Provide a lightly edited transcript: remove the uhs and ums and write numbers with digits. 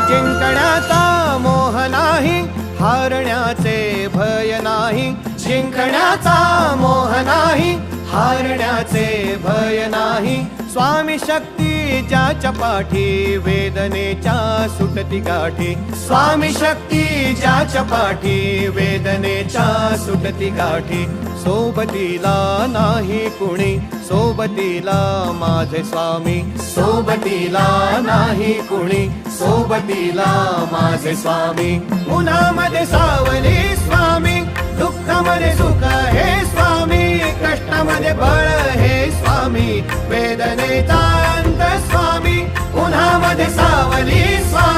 जिंकण्याचा मोह नाही, हारण्याचे भय नाही. जिंकण्याचा मोह नाही, हारण्याचे भय नाही. स्वामी शक्ती ज्याच्या पाठी, वेदनेच्या सुटती गाठी. स्वामी शक्ती ज्याच्या पाठी, वेदनेच्या सुटती गाठी. सोबतीला नाही कुणी, सोबतीला माझे स्वामी. सोबतीला नाही कुणी, सोबतीला माझे स्वामी. उन्हामध्ये सावली स्वामी, दुःखामध्ये सुख हे स्वामी. कष्टामध्ये बळ हे स्वामी, वेदनेचा अंत स्वामी. उन्हामध्ये सावली स्वामी,